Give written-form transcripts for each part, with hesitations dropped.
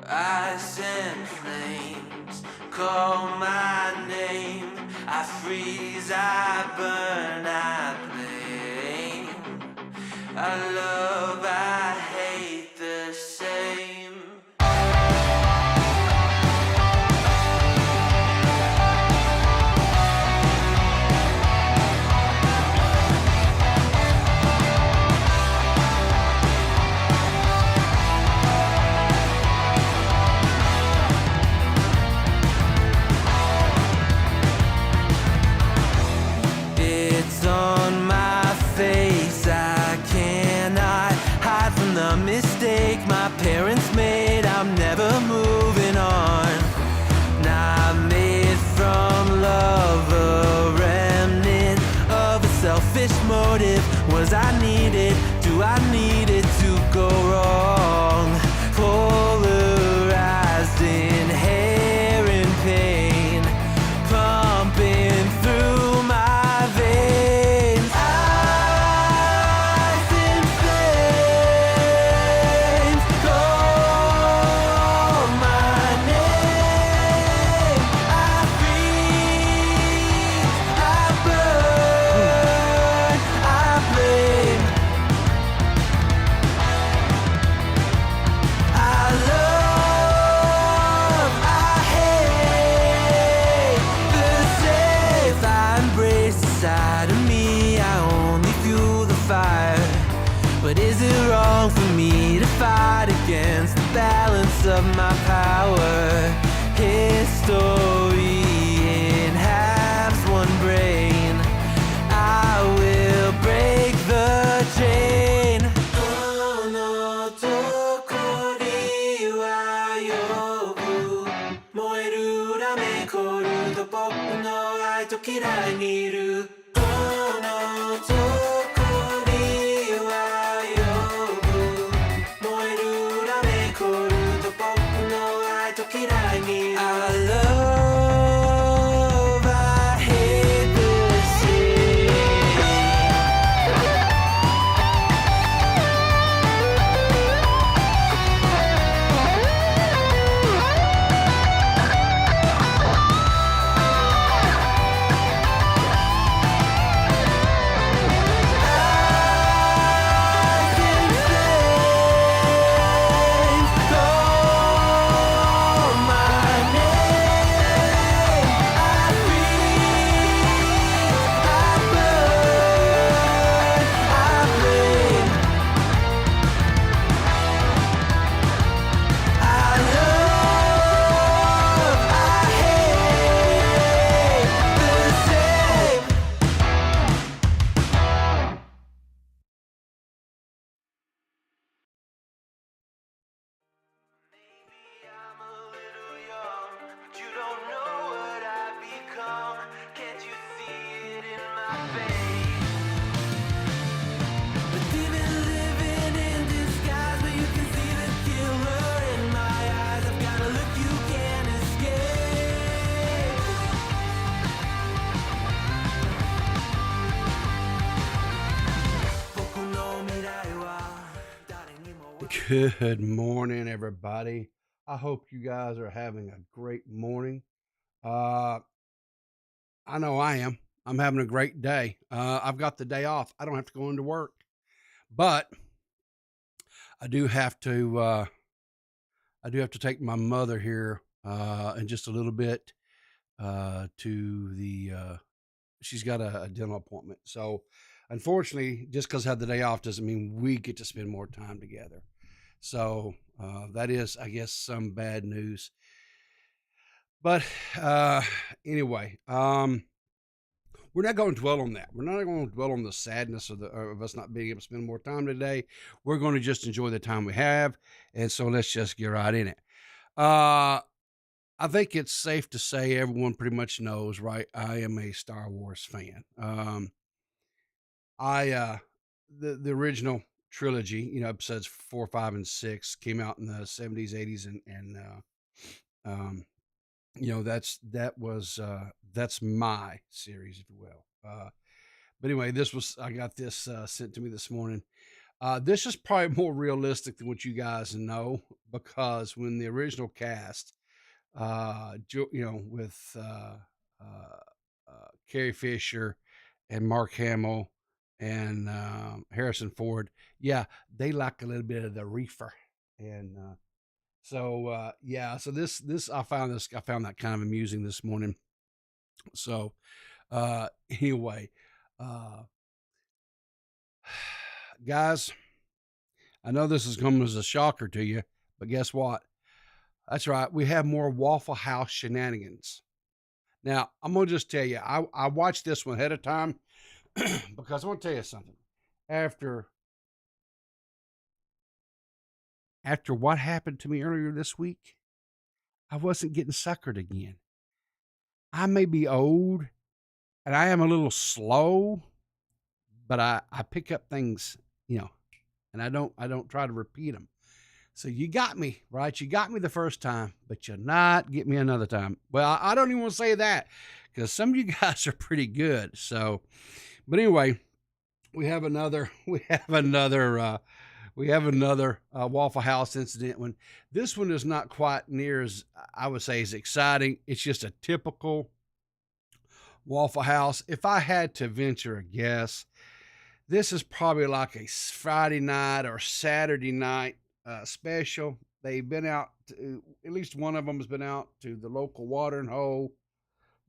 Ice and flames call my name. I freeze, I burn, I blame. I love, I hate the same. It's on my face, I cannot hide from the mistake my parents made. I'm never moving on. Not made from love, a remnant of a selfish motive. Was I needed? Do I need it to go wrong? Polarized inherent pain pumping through my veins. Ice and flames call my name. I freeze, I burn, I blame. I love, I hate the same. I embrace the side of me, I only fuel the fire. But is it wrong for me to fight against the balance of my power? History in halves, one brain. I will break the chain. Oh no, どこには呼ぶ燃える裏目凍ると僕の愛と嫌いにいる。Oh no, どこには呼ぶ燃える裏目凍ると僕の愛と嫌いにいる。I love, I hate the same. Ice and flames call my name. I freeze, I burn, I blame. I love, I hate the same. Maybe I'm a little young, but you don't know what I've become. Can't you see it in my face? But even living in disguise, but you can see the killer in my eyes. I've got a look you can't escape. 僕の未来は誰にも Good morning, everybody. I hope you guys are having a great morning. I know I am. I'm having a great day. I've got the day off. I don't have to go into work, but I do have to. I do have to take my mother here in just a little bit to the. She's got a dental appointment, so unfortunately, just because I have the day off doesn't mean we get to spend more time together. So that is, I guess, some bad news. But anyway, we're not going to dwell on that. We're not going to dwell on the sadness of us not being able to spend more time today. We're going to just enjoy the time we have. And so let's just get right in it. I think it's safe to say everyone pretty much knows, right? I am a Star Wars fan. The original trilogy, episodes 4, 5, and 6 came out in the 70s, 80s, and that's my series, if you will. But anyway, I got this sent to me this morning. This is probably more realistic than what you guys know because when the original cast, with uh, Carrie Fisher and Mark Hamill and Harrison Ford, yeah, they like a little bit of the reefer, and so this I found that kind of amusing this morning. So anyway, uh, guys, I know this is coming as a shocker to you, but guess what? That's right. We have more Waffle House shenanigans. Now, I'm going to just tell you, I watched this one ahead of time because I want to tell you something. After what happened to me earlier this week, I wasn't getting suckered again. I may be old and I am a little slow, but I pick up things, and I don't try to repeat them. So you got me, right? You got me the first time, but you'll not get me another time. Well, I don't even want to say that because some of you guys are pretty good. So, but anyway, we have another Waffle House incident. When this one is not quite near as I would say as exciting. It's just a typical Waffle House. If I had to venture a guess, this is probably like a Friday night or Saturday night special. They've been out at least one of them has been out to the local watering hole.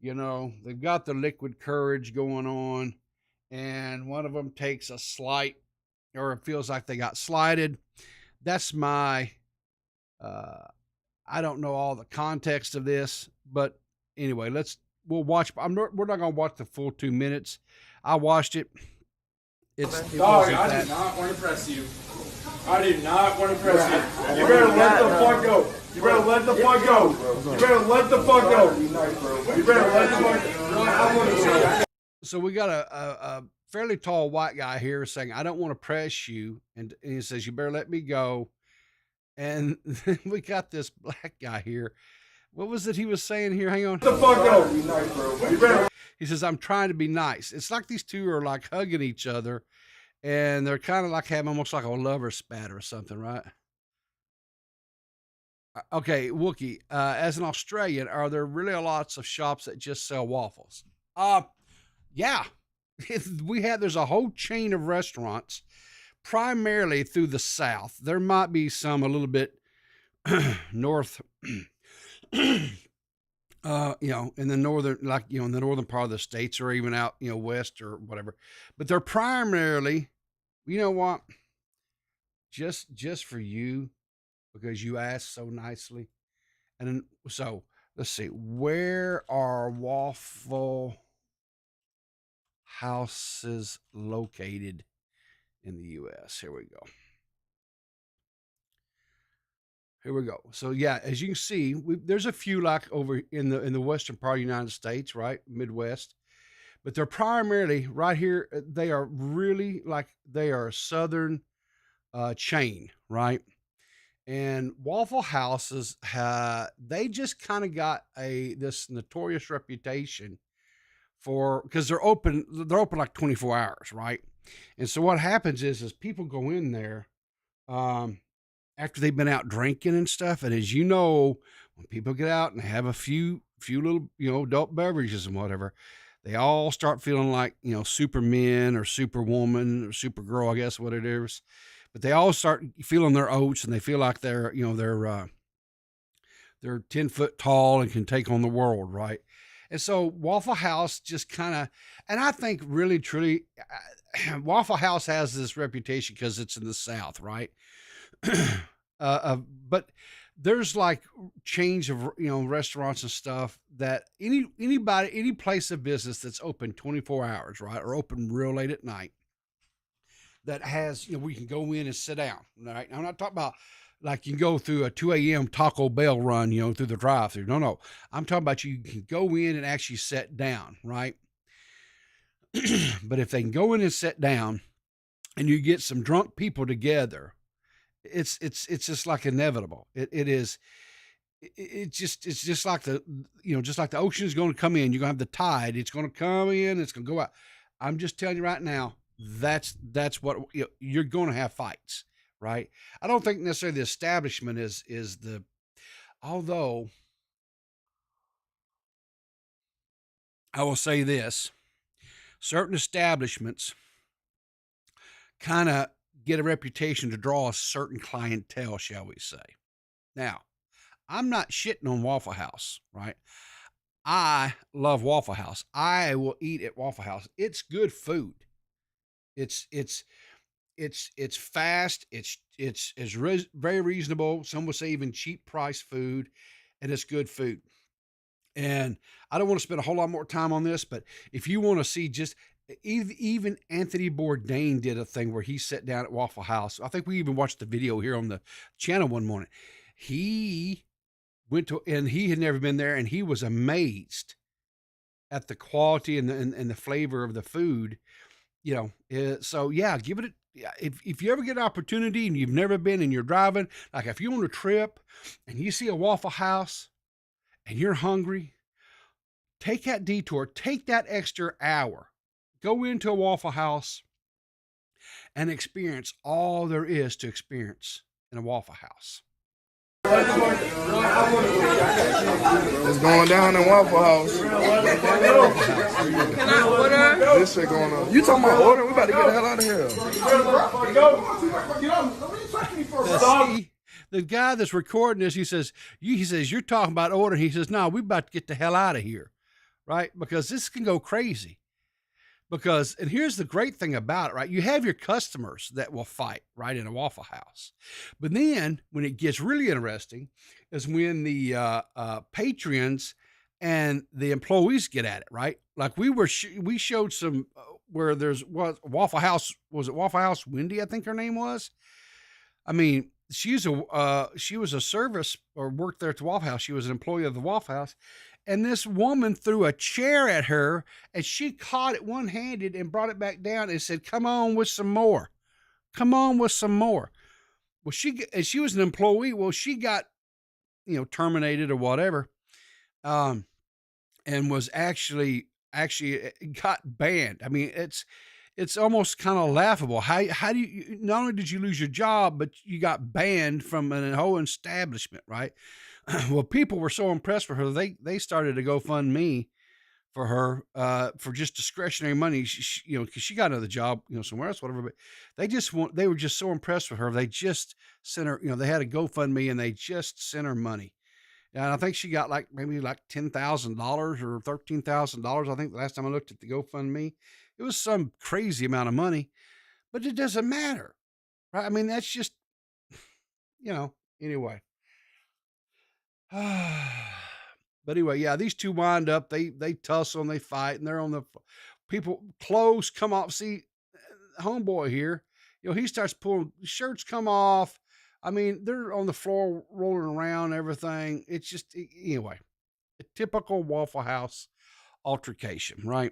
They've got the liquid courage going on, and one of them takes a slight, or it feels like they got slighted. That's my, uh, I don't know all the context of this, but anyway, we'll watch. We're not going to watch the full 2 minutes. I watched it. Dog, I do not want to press you. I do not want to press you. You better let the fuck go. You better let the fuck go. You better let the fuck go. You better let the fuck go. So we got a fairly tall white guy here saying, "I don't want to press you," and he says, "You better let me go." And then we got this black guy here. What was it he was saying here? Hang on. Let the fuck go. You better. He says, "I'm trying to be nice." It's like these two are like hugging each other, and they're kind of like having almost like a lover spat or something, right? Okay, Wookie, as an Australian, are there really lots of shops that just sell waffles? Yeah. There's a whole chain of restaurants, primarily through the South. There might be some a little bit north, in the northern, in the northern part of the states, or even out, west or whatever. But they're primarily, you know what? Just for you, because you asked so nicely. And then, so let's see, where are Waffle Houses located in the U.S.? Here we go. So yeah, as you can see, there's a few like over in the western part of the United States, right, Midwest, but they're primarily right here. They are really like they are a southern chain, right? And Waffle Houses, they just kind of got this notorious reputation for because they're open like 24 hours, right? And so what happens is people go in there after they've been out drinking and stuff. And as you know, when people get out and have a few little, adult beverages and whatever, they all start feeling like, supermen or superwoman or supergirl, I guess what it is. But they all start feeling their oats, and they feel like they're 10 foot tall and can take on the world, right? And so Waffle House just kind of, and I think really truly, Waffle House has this reputation because it's in the South, right? But there's like chains of restaurants and stuff that any place of business that's open 24 hours, right, or open real late at night, that has where you can go in and sit down, right? I'm not talking about like you can go through a 2 a.m. Taco Bell run, through the drive-through. No, I'm talking about you can go in and actually sit down, right? But if they can go in and sit down, and you get some drunk people together, it's just like inevitable. It's just like just like the ocean is going to come in. You're going to have the tide. It's going to come in. It's going to go out. I'm just telling you right now, that's what you're going to have fights, right? I don't think necessarily the establishment is the, although I will say this, certain establishments kind of get a reputation to draw a certain clientele, shall we say. Now, I'm not shitting on Waffle House, right? I love Waffle House. I will eat at Waffle House. It's good food. It's it's fast. It's very reasonable. Some would say even cheap price food, and it's good food. And I don't want to spend a whole lot more time on this, but if you want to see just even Anthony Bourdain did a thing where he sat down at Waffle House. I think we even watched the video here on the channel one morning. He went to, and he had never been there, and he was amazed at the quality and the flavor of the food. So yeah, give it a, yeah, if you ever get an opportunity and you've never been and you're driving, like if you're on a trip and you see a Waffle House and you're hungry, take that detour, take that extra hour, go into a Waffle House and experience all there is to experience in a Waffle House. It's going down in Waffle House. Can I order? This shit going on. You talking about ordering? We about to get the hell out of here. See, the guy that's recording this, he says, you're talking about ordering. He says, no, we about to get the hell out of here, right? Because this can go crazy. And here's the great thing about it, right? You have your customers that will fight, right, in a Waffle House. But then when it gets really interesting is when the patrons and the employees get at it, right? Like we showed some where was Waffle House, was it Waffle House Wendy, I think her name was? I mean, she was a service or worked there at the Waffle House. She was an employee of the Waffle House. And this woman threw a chair at her and she caught it one-handed and brought it back down and said, come on with some more. Come on with some more. Well, she was an employee. Well, she got, terminated or whatever. And was actually got banned. I mean, it's almost kind of laughable. How do you, not only did you lose your job, but you got banned from a whole establishment, right? Well, people were so impressed with her. They started a GoFundMe for her, for just discretionary money, because she got another job, somewhere else, whatever. But they were just so impressed with her. They just sent her, they had a GoFundMe and they just sent her money. And I think she got maybe $10,000 or $13,000. I think the last time I looked at the GoFundMe, it was some crazy amount of money, but it doesn't matter, right? I mean, that's just, anyway. But anyway, yeah, these two wind up, they tussle and they fight, and they're on the people, clothes come off. See, homeboy here, he starts pulling, shirts come off. I mean, they're on the floor rolling around, everything. It's just, anyway, a typical Waffle House altercation, right?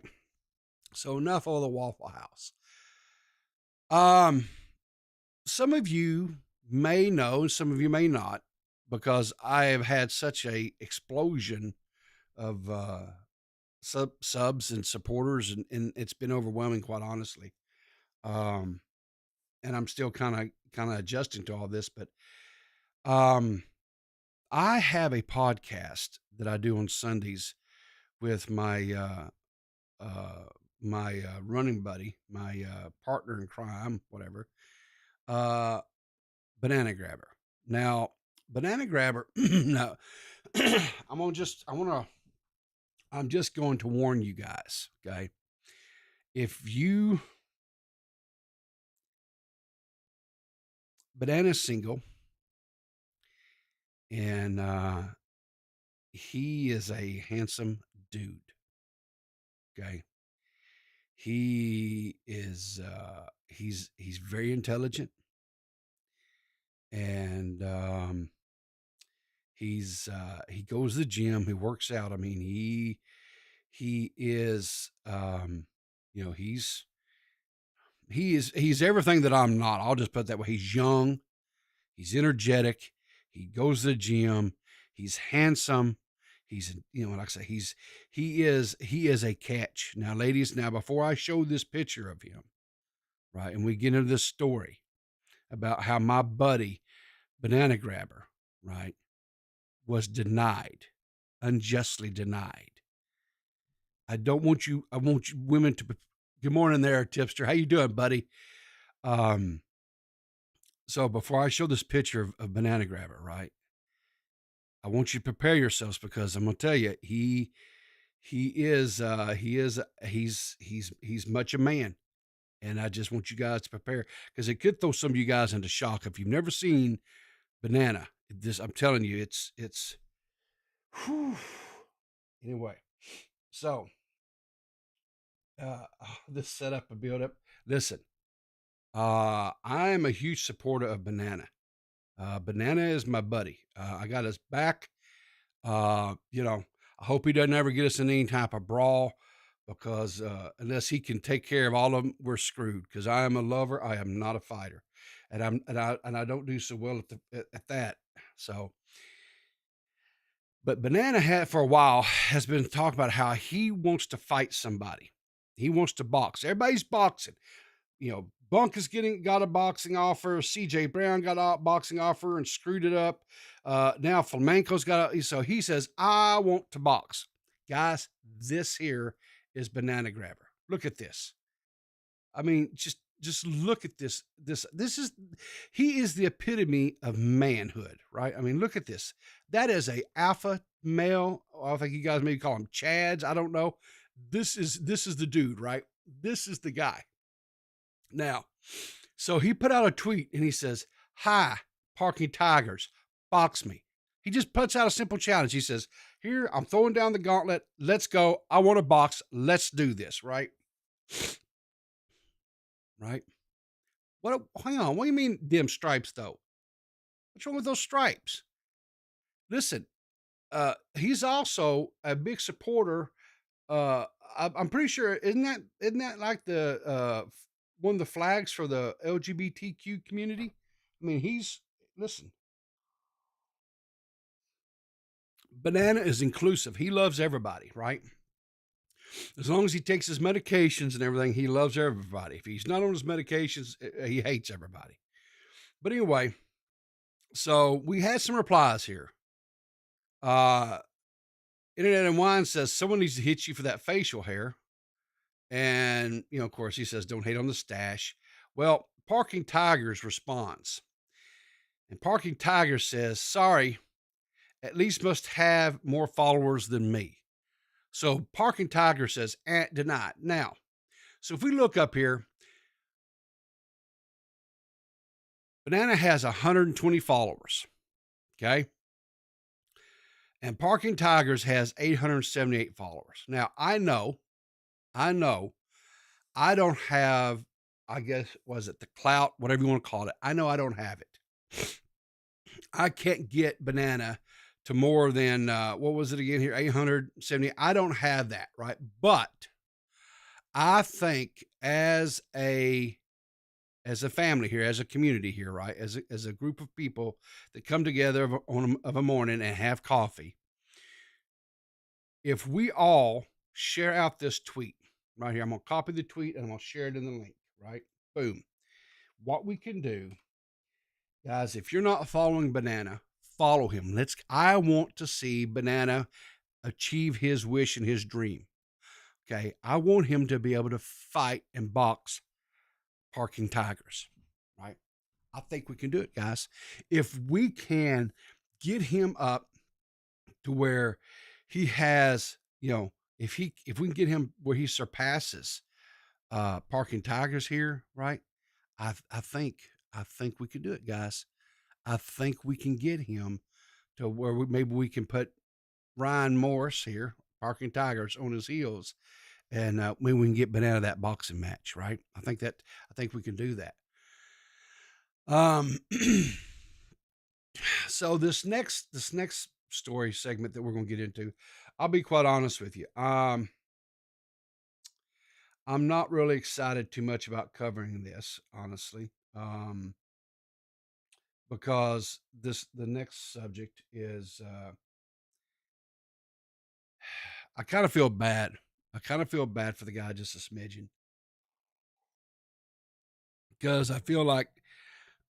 So enough of the Waffle House. Some of you may know, and some of you may not, because I have had such a explosion of subs and supporters, and it's been overwhelming, quite honestly. And I'm still kind of adjusting to all this, but I have a podcast that I do on Sundays with my running buddy, my partner in crime, whatever, Bananagrabber. Now, Bananagrabber, no, I'm just going to warn you guys, okay? Banana's single, and he is a handsome dude, okay? He is, he's very intelligent, and he goes to the gym, he works out. I mean, he is, he's everything that I'm not. I'll just put it that way. He's young, he's energetic, he goes to the gym, he's handsome. He's, like I say, he is a catch. Now, ladies, before I show this picture of him, right? And we get into this story about how my buddy, Bananagrabber, right, was denied, unjustly denied. I want you women to, good morning there, tipster. How you doing, buddy? Um, so before I show this picture of Bananagrabber, right, I want you to prepare yourselves because I'm going to tell you, he's much a man. And I just want you guys to prepare because it could throw some of you guys into shock. If you've never seen Banana, this, I'm telling you, it's, whew. Anyway, so, this setup and build up, listen, I am a huge supporter of Banana. Banana is my buddy. I got his back. I hope he doesn't ever get us in any type of brawl because unless he can take care of all of them, we're screwed. Because I am a lover, I am not a fighter, and I don't do so well at that. So, but Banana had for a while has been talking about how he wants to fight somebody. He wants to box. Everybody's boxing. Bunk has got a boxing offer. CJ Brown got a boxing offer and screwed it up. Now Flamenco's so he says, I want to box. Guys, this here is Bananagrabber. Look at this. I mean, just look at this. He is the epitome of manhood, right? I mean, look at this. That is a alpha male. I think you guys maybe call him Chads. I don't know. This is the dude, right? This is the guy. Now, so he put out a tweet and he says, hi, Parking Tigers, box me. He just puts out a simple challenge. He says, here, I'm throwing down the gauntlet. Let's go. I want to box. Let's do this, right? Right? Hang on. What do you mean dim stripes, though? What's wrong with those stripes? Listen, he's also a big supporter. I'm pretty sure, isn't that like the one of the flags for the LGBTQ community? I mean, listen, Banana is inclusive. He loves everybody, right? As long as he takes his medications and everything, he loves everybody. If he's not on his medications, he hates everybody. But anyway, so we had some replies here. Internet and Wine says someone needs to hit you for that facial hair. And, of course, he says, don't hate on the stash. Well, Parking Tigers responds. And Parking Tiger says, sorry, at least must have more followers than me. So Parking Tiger says, denied. Now, so if we look up here, Banana has 120 followers. Okay. And Parking Tigers has 878 followers. Now, I know, I don't have, I guess, was it the clout, whatever you want to call it. I know I don't have it. I can't get Banana to more than, what was it again here? 870. I don't have that, right? But I think as a family here, as a community here, right? As a group of people that come together of a morning and have coffee, if we all share out this tweet right here, I'm going to copy the tweet and I'm going to share it in the link, right? Boom. What we can do, guys, if you're not following Banana, follow him. I want to see Banana achieve his wish and his dream. Okay. I want him to be able to fight and box Parking Tigers, right? I think we can do it, guys. If we can get him up to where he has, if we can get him where he surpasses Parking Tigers here, right? I think we can do it, guys. I think we can get him to where maybe we can put Ryan Morris here, Parking Tigers, on his heels, and maybe we can get Banana that boxing match, right? I think we can do that. So this next story segment that we're going to get into, I'll be quite honest with you. I'm not really excited too much about covering this, honestly. Because the next subject is, I kind of feel bad. I kind of feel bad for the guy just a smidgen. because I feel like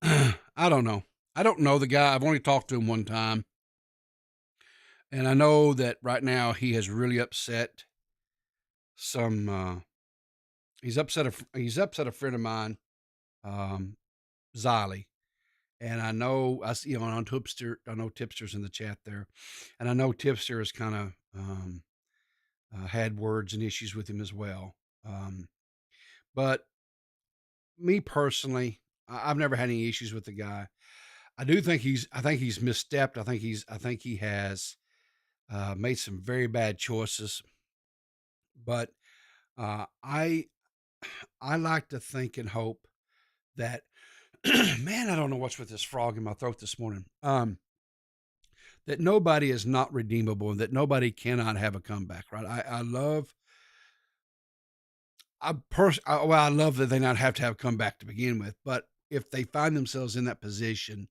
I don't know. I don't know the guy. I've only talked to him one time, and I know that right now he has really upset some. He's upset a friend of mine, um, Xylee, and I know I see on Tipster. I know Tipster's in the chat there, and I know Tipster has kind of had words and issues with him as well. But me personally, I've never had any issues with the guy. I think he's misstepped. I think he has made some very bad choices. But uh, I, I like to think and hope that, man, I don't know what's with this frog in my throat this morning. That nobody is not redeemable and that nobody cannot have a comeback. Right? I love that they not have to have a comeback to begin with. But if they find themselves in that position,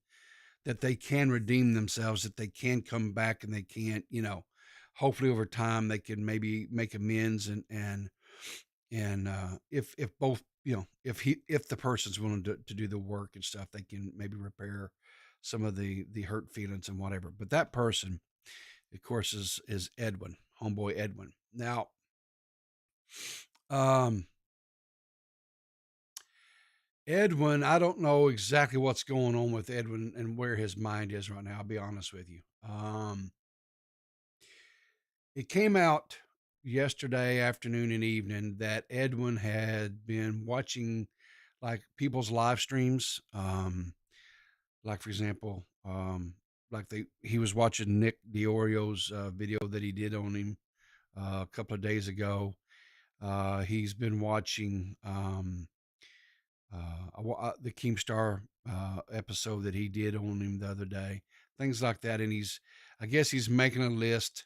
that they can redeem themselves, that they can come back and they can, hopefully over time they can maybe make amends and if both, if the person's willing to do the work and stuff, they can maybe repair some of the hurt feelings and whatever. But that person, of course, is Edwin, homeboy Edwin. Now, um, Edwin, I don't know exactly what's going on with Edwin and where his mind is right now. I'll be honest with you. It came out yesterday afternoon and evening that Edwin had been watching like people's live streams. Like for example, like he was watching Nick Diorio's video that he did on him a couple of days ago. He's been watching the Keemstar episode that he did on him the other day, things like that. And I guess he's making a list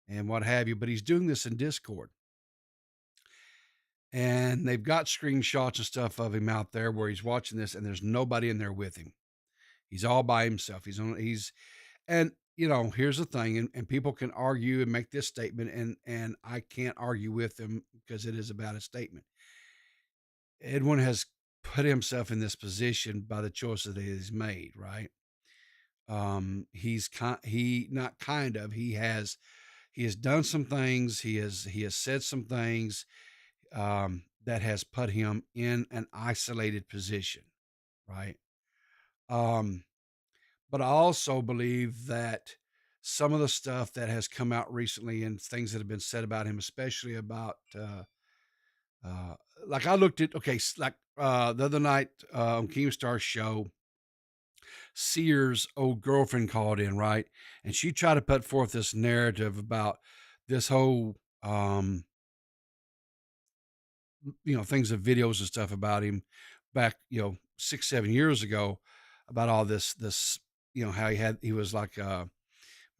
and what have you, but he's doing this in Discord. And they've got screenshots and stuff of him out there where he's watching this and there's nobody in there with him. He's all by himself. And here's the thing, and people can argue and make this statement, and I can't argue with them because it is about a statement. Edwin has put himself in this position by the choices that he's made, right? He has done some things. He has said some things that has put him in an isolated position, right? But I also believe that some of the stuff that has come out recently and things that have been said about him, especially about like I looked at the other night on Keemstar's show, Sears' old girlfriend called in, right? And she tried to put forth this narrative about this whole things of videos and stuff about him back, 6-7 years ago, about all this how he was like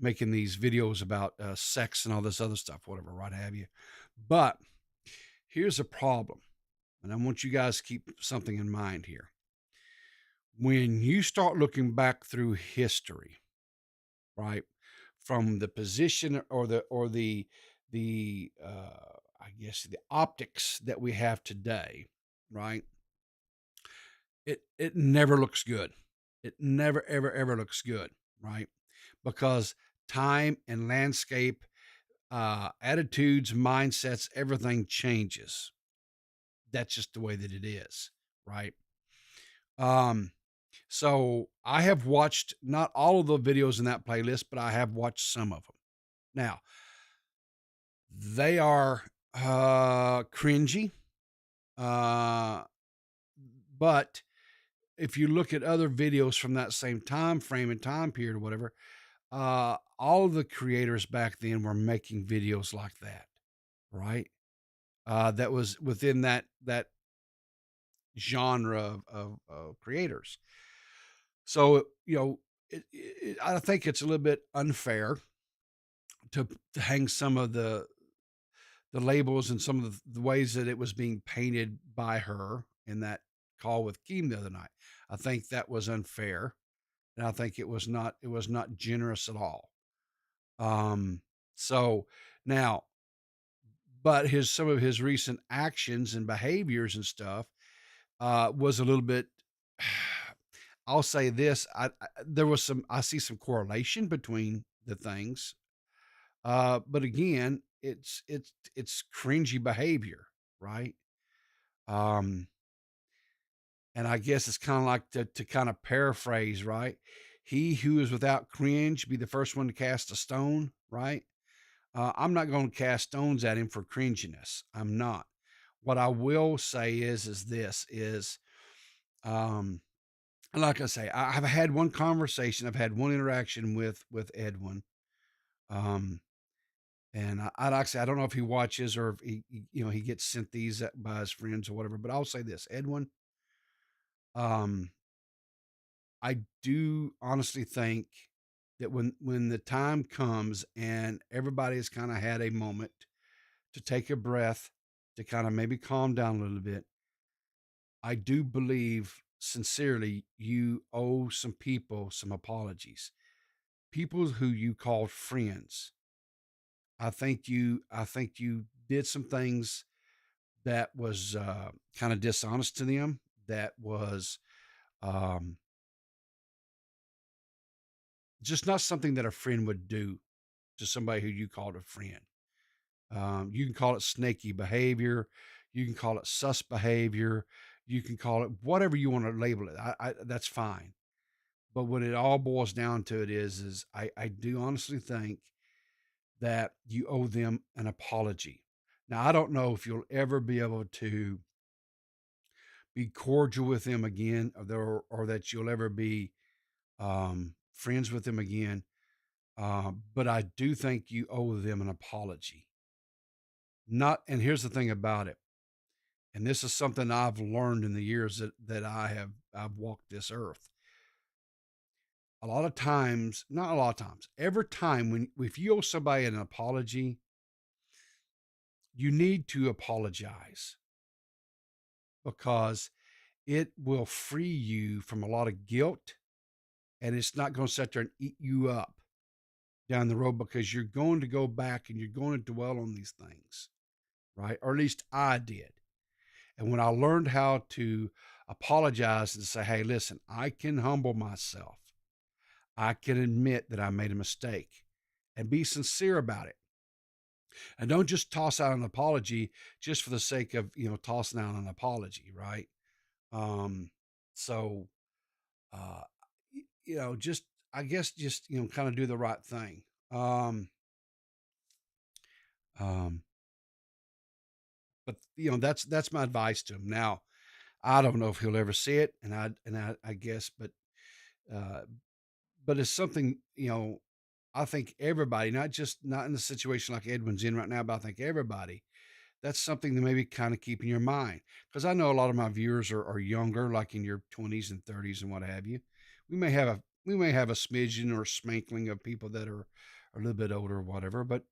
making these videos about sex and all this other stuff, whatever, right have you. But here's a problem, and I want you guys to keep something in mind here. When you start looking back through history, right, from the position or the I guess the optics that we have today, right, it never looks good. It never ever looks good, right? Because time and landscape, attitudes, mindsets, everything changes. That's just the way that it is, right? So I have watched not all of the videos in that playlist, but I have watched some of them. Now, they are cringy, but if you look at other videos from that same time frame and time period or whatever, all of the creators back then were making videos like that, right? That was within that genre of creators. So I think it's a little bit unfair to hang some of the labels and some of the ways that it was being painted by her in that call with Keem the other night. I think that was unfair, and I think it was not generous at all. So now, but some of his recent actions and behaviors and stuff was a little bit. I'll say this: there was some. I see some correlation between the things, but again, it's cringy behavior, right? Um, and I guess it's kind of like to kind of paraphrase, right? He who is without cringe be the first one to cast a stone, right? I'm not going to cast stones at him for cringiness. I'm not. What I will say is this is, um, like I say, I've had one conversation, I've had one interaction with Edwin, um, and I like I say, I don't know if he watches or if he gets sent these by his friends or whatever. But I'll say this, Edwin, um, I do honestly think that when the time comes and everybody has kind of had a moment to take a breath, to kind of maybe calm down a little bit, I do believe sincerely you owe some people some apologies. People who you called friends. I think you did some things that was kind of dishonest to them. That was um, just not something that a friend would do to somebody who you called a friend. You can call it snaky behavior. You can call it sus behavior. You can call it whatever you want to label it. That's fine. But what it all boils down to it is I do honestly think that you owe them an apology. Now, I don't know if you'll ever be able to be cordial with them again, or that you'll ever be friends with them again. But I do think you owe them an apology. And here's the thing about it, and this is something I've learned in the years that I've walked this earth. A lot of times, not a lot of times, every time if you owe somebody an apology, you need to apologize because it will free you from a lot of guilt, and it's not going to sit there and eat you up down the road because you're going to go back and you're going to dwell on these things, right? Or at least I did. And when I learned how to apologize and say, hey, listen, I can humble myself. I can admit that I made a mistake and be sincere about it. And don't just toss out an apology just for the sake of, tossing out an apology, right? Um, so, uh, just, I guess, just, kind of do the right thing. Um, um, but that's my advice to him. Now, I don't know if he'll ever see it, and I guess, uh, but it's something, I think everybody, not in the situation like Edwin's in right now, but I think everybody, that's something to maybe kind of keep in your mind. Because I know a lot of my viewers are younger, like in your 20s and 30s and what have you. We may have a smidgen or smankling of people that are a little bit older or whatever, but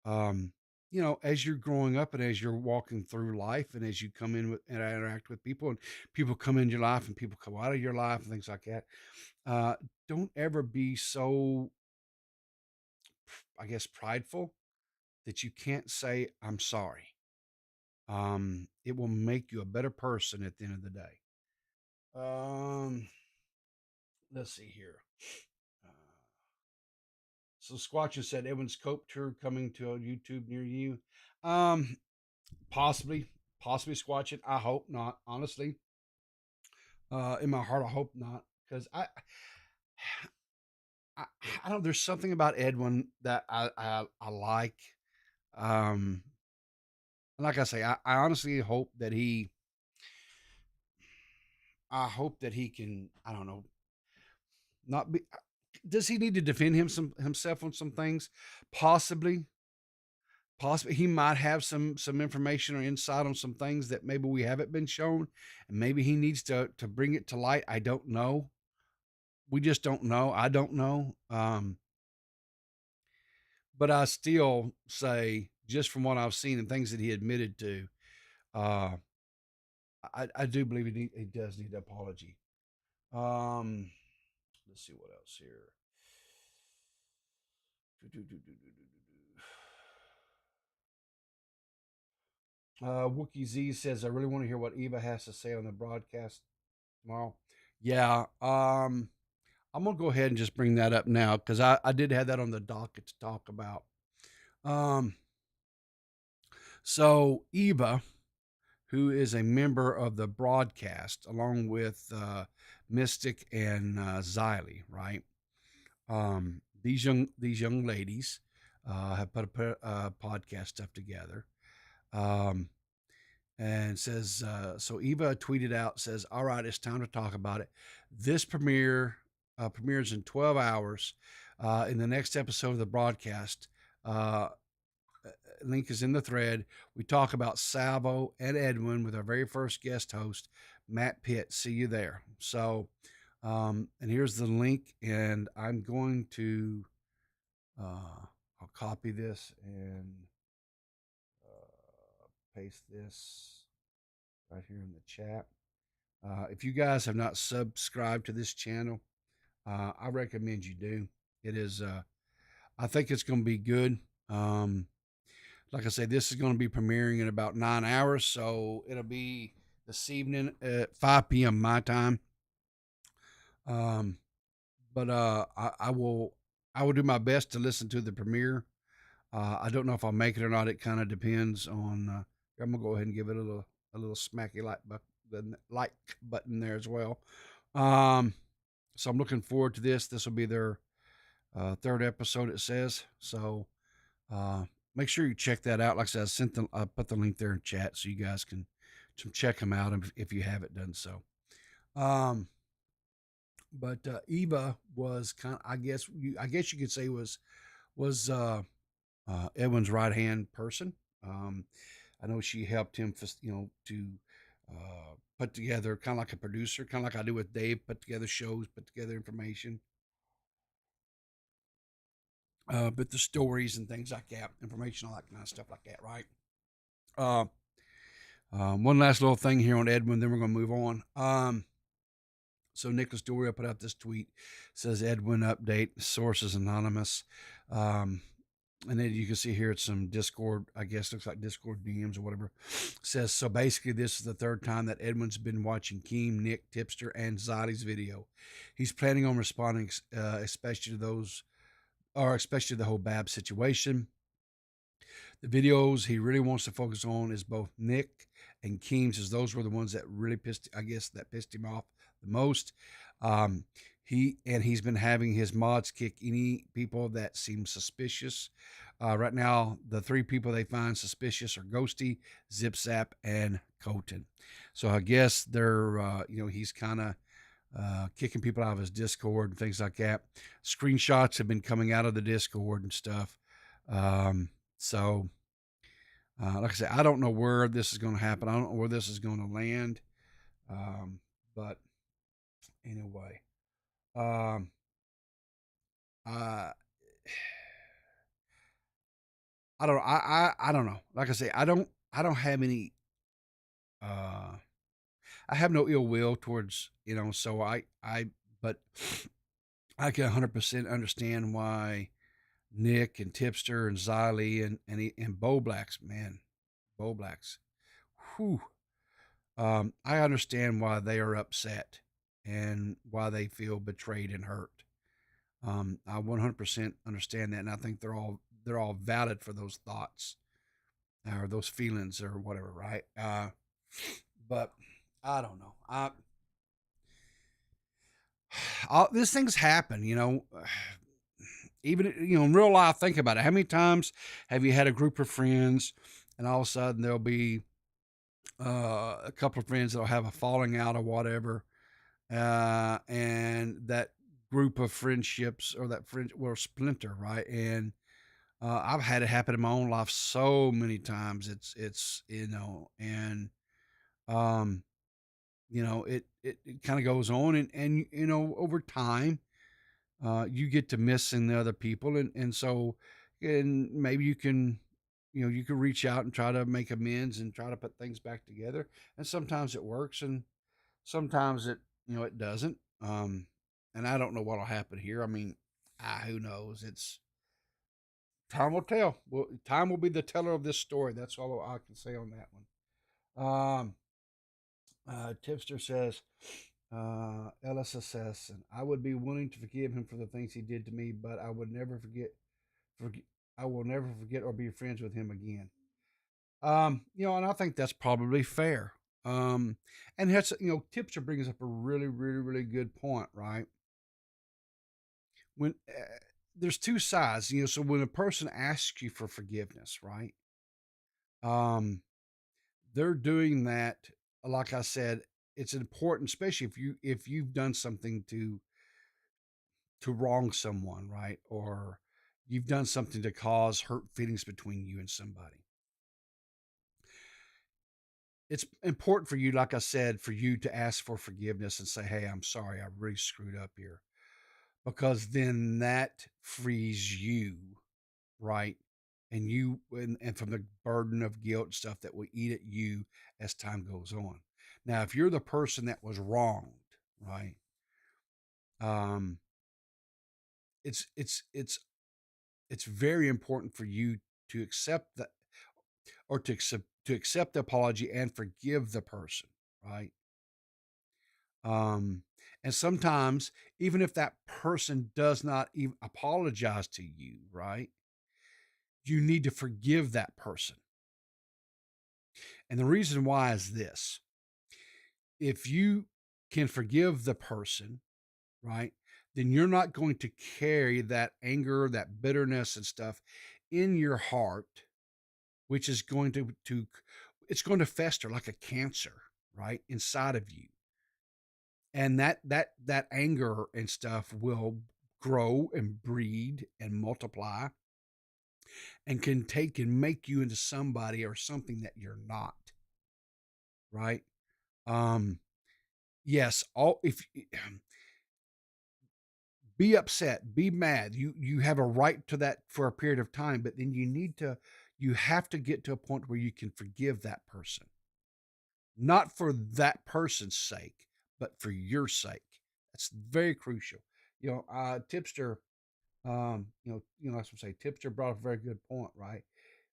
um, as you're growing up and as you're walking through life and as you come in with and interact with people and people come into your life and people come out of your life and things like that, uh, don't ever be so, I guess, prideful that you can't say, I'm sorry. It will make you a better person at the end of the day. Um, let's see here. Uh, so Squatcher said Edwin's Cope tour coming to a YouTube near you. Um, possibly Squatch it. I hope not, honestly. In my heart, I hope not, because I, I don't. There's something about Edwin that I like. Um, like I say, I honestly hope that he. I hope that he can. I don't know. Not be. Does he need to defend himself on some things? Possibly. Possibly he might have some information or insight on some things that maybe we haven't been shown, and maybe he needs to bring it to light. I don't know. We just don't know. I don't know. But I still say, just from what I've seen and things that he admitted to, uh, I do believe he does need an apology. Um, let's see what else here. Wookie Z says, I really want to hear what Eva has to say on the broadcast tomorrow. Yeah. I'm going to go ahead and just bring that up now because I did have that on the docket to talk about. Um, so Eva, who is a member of the broadcast, along with Mystic and Xylee, right? These young ladies have put a podcast stuff together, um, and says so. Eva tweeted out, says, "All right, it's time to talk about it. This premieres in 12 hours. In the next episode of the broadcast, uh, link is in the thread. We talk about Salvo and Edwin with our very first guest host, Matt Pitt. See you there." So, and here's the link, and I'm going to I'll copy this and paste this right here in the chat. If you guys have not subscribed to this channel, I recommend you do. It is, I think it's going to be good. Like I say, this is going to be premiering in about 9 hours, so it'll be this evening at 5 p.m. my time. But I will do my best to listen to the premiere. I don't know if I'll make it or not. It kind of depends on. I'm gonna go ahead and give it a little smacky like button there as well. So I'm looking forward to this. This will be their third episode, it says. So make sure you check that out. Like I said, I put the link there in chat so you guys can check them out if you haven't done so. But Eva was kind of, I guess you could say was Edwin's right hand person. I know she helped him, to put together kind of like a producer, kind of like I do with Dave, put together shows, put together information, but the stories and things like that, information, all that kind of stuff like that, right? One last little thing here on Edwin, then we're going to move on. So Nicholas Doria put out this tweet, says Edwin update, sources anonymous. And then you can see here it's some Discord, I guess looks like Discord DMs or whatever. Says, so basically this is the third time that Edwin's been watching Keem, Nick, Tipster, and Zoddy's video. He's planning on responding, especially to the whole Bab situation. The videos he really wants to focus on is both Nick and Keem's, as those were the ones that really pissed him off the most. He's been having his mods kick any people that seem suspicious. Right now, the three people they find suspicious are Ghosty, Zip Zap, and Coton. So I guess they're, he's kind of kicking people out of his Discord and things like that. Screenshots have been coming out of the Discord and stuff. So, like I said, I don't know where this is going to happen. I don't know where this is going to land. But anyway, I don't, I don't know. Like I say, I don't have any, I have no ill will towards, so but I can 100% understand why Nick and Tipster and Xylee and Bo Blacks, man, Bo Blacks. Whew. I understand why they are upset and why they feel betrayed and hurt. I 100% understand that, and I think they're all valid for those thoughts or those feelings or whatever, right? But I don't know. These things happen, even in real life. Think about it. How many times have you had a group of friends, and all of a sudden there'll be a couple of friends that'll have a falling out or whatever, and that group of friendships or that friend will splinter, right? And I've had it happen in my own life so many times. It's and it kind of goes on, and over time, you get to missing the other people, and so, and maybe you can, you can reach out and try to make amends and try to put things back together. And sometimes it works, and sometimes it doesn't. And I don't know what'll happen here. I mean, who knows? It's time will tell. Well, time will be the teller of this story. That's all I can say on that one. Um, Tipster says, LSSS, and I would be willing to forgive him for the things he did to me, but I would never forget, I will never forget or be friends with him again. And I think that's probably fair. Um, and that's, Tipster brings up a really, really, really good point, right? When there's two sides, so when a person asks you for forgiveness, right? Um, they're doing that, like I said, it's important, especially if you've done something to wrong someone, right? Or you've done something to cause hurt feelings between you and somebody. It's important for you, like I said, for you to ask for forgiveness and say, "Hey, I'm sorry, I really screwed up here," because then that frees you, right? And from the burden of guilt and stuff that will eat at you as time goes on. Now, if you're the person that was wronged, right? Um, it's very important for you to accept that, or to accept the apology and forgive the person, right? Um, and sometimes, even if that person does not even apologize to you, right? You need to forgive that person. And the reason why is this: if you can forgive the person, right, then you're not going to carry that anger, that bitterness and stuff in your heart, which is going to it's going to fester like a cancer, right, inside of you. And that anger and stuff will grow and breed and multiply and can take and make you into somebody or something that you're not, right? Um yes, all if be upset, be mad. You have a right to that for a period of time, but then you have to get to a point where you can forgive that person. Not for that person's sake, but for your sake. That's very crucial. Tipster, that's what I say. Tipster brought up a very good point, right?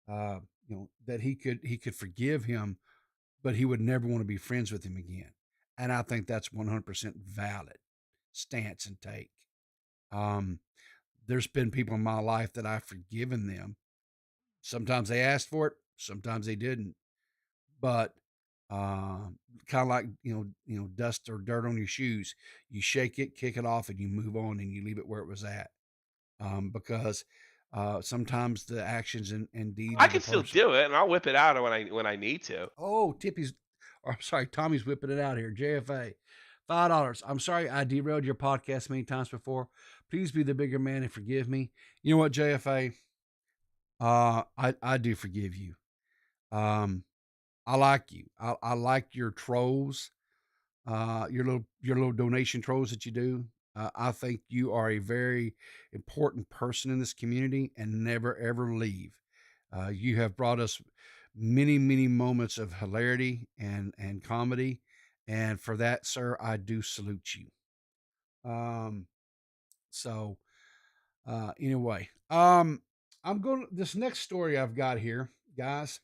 That he could forgive him, but he would never want to be friends with him again. And I think that's 100% valid stance and take. Um, there's been people in my life that I've forgiven them. Sometimes they asked for it, sometimes they didn't. But kind of like dust or dirt on your shoes, you shake it, kick it off, and you move on and you leave it where it was at. Because sometimes the actions and deeds I of the can still person. do it, and I'll whip it out when I need to. Oh, I'm sorry, Tommy's whipping it out here. JFA, $5. I'm sorry I derailed your podcast many times before. Please be the bigger man and forgive me. You know what, JFA? I do forgive you. Um, I like you. I like your trolls. Your little donation trolls that you do. I think you are a very important person in this community and never ever leave. You have brought us many, many moments of hilarity and comedy, and for that, sir, I do salute you. Um, so anyway, I'm going. This next story I've got here, guys.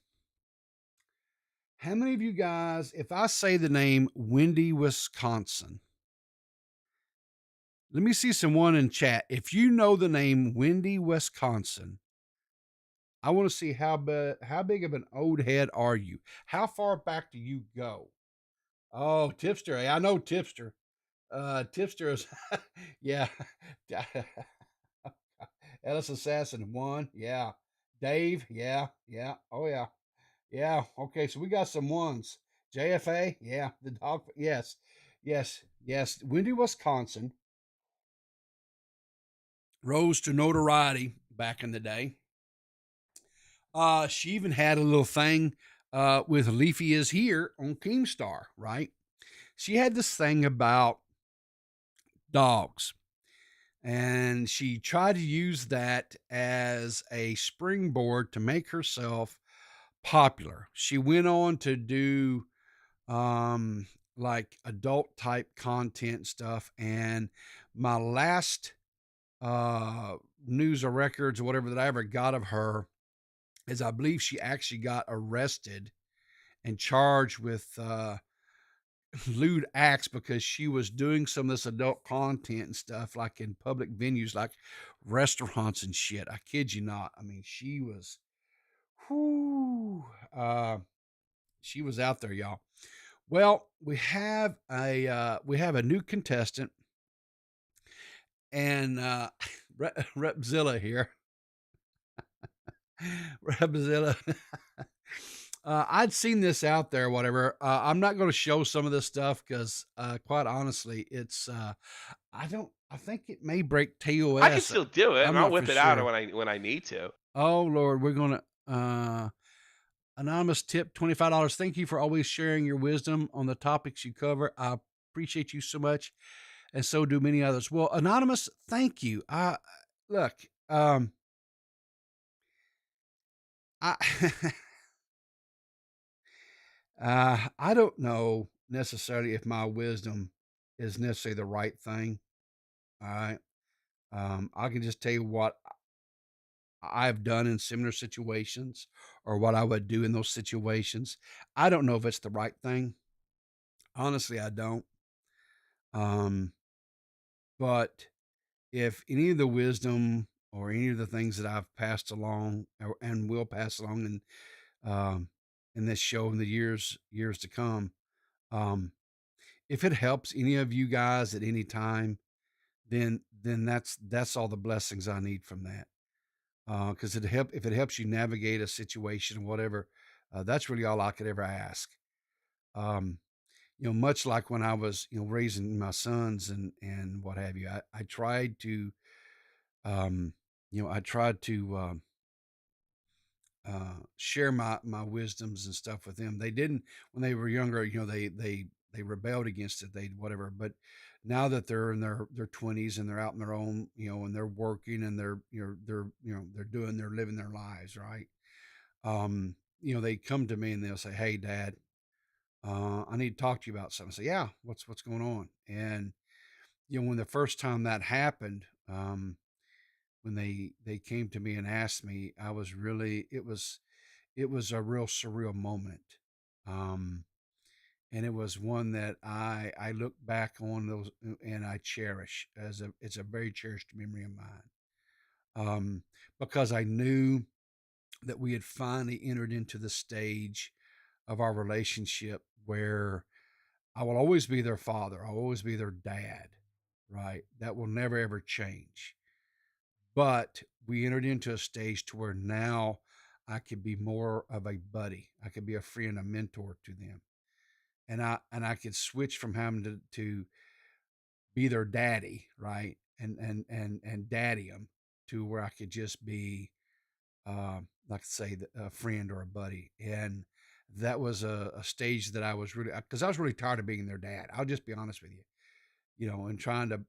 How many of you guys, if I say the name Windy, Wisconsin, let me see someone in chat. If you know the name Windy, Wisconsin, I want to see how big of an old head are you? How far back do you go? Oh, Tipster. I know Tipster. Tipster is, yeah. Ellis Assassin 1. Yeah. Dave. Yeah. Yeah. Oh, yeah. Yeah. Okay. So we got some ones. JFA. Yeah. The dog. Yes. Yes. Yes. Windy, Wisconsin rose to notoriety back in the day. She even had a little thing with Leafy is Here on Keemstar, right? She had this thing about dogs, and she tried to use that as a springboard to make herself popular. She went on to do like adult type content stuff, and my last news or records or whatever that I ever got of her is I believe she actually got arrested and charged with lewd acts because she was doing some of this adult content and stuff, like in public venues, like restaurants and shit. I kid you not. I mean, she was, whoo, she was out there, y'all. Well, we have a new contestant, and Repzilla here. Repzilla. I'd seen this out there, whatever. I'm not going to show some of this stuff because, quite honestly, it's I think it may break TOS. I can still do it, I'm and I'll not whip for it out sure. when I need to. Oh Lord, we're gonna anonymous tip $25. Thank you for always sharing your wisdom on the topics you cover. I appreciate you so much, and so do many others. Well, anonymous, thank you. Look, I I don't know necessarily if my wisdom is necessarily the right thing. All right. I can just tell you what I've done in similar situations or what I would do in those situations. I don't know if it's the right thing. Honestly, I don't. Um, but if any of the wisdom or any of the things that I've passed along and will pass along in this show in the years to come, um, if it helps any of you guys at any time, then that's all the blessings I need from that. Because if it helps you navigate a situation or whatever, that's really all I could ever ask. Um, much like when I was, raising my sons and what have you, I tried to, um, I tried to share my wisdoms and stuff with them. They didn't when they were younger. They rebelled against it. They whatever. But now that they're in their 20s and they're out on their own, and they're working and they're living their lives, right? They come to me and they'll say, "Hey, Dad, I need to talk to you about something." I say, "Yeah, what's going on?" And when the first time that happened, when they came to me and asked me, I was really it was a real surreal moment. Um, and it was one that I look back on those and I cherish as it's a very cherished memory of mine. Because I knew that we had finally entered into the stage of our relationship where I will always be their father. I'll always be their dad, right? That will never ever change. But we entered into a stage to where now I could be more of a buddy. I could be a friend, a mentor to them. And I could switch from having to be their daddy, right? And daddy them to where I could just be like I say a friend or a buddy. And that was a stage that I was really because I was really tired of being their dad. I'll just be honest with you, and trying to,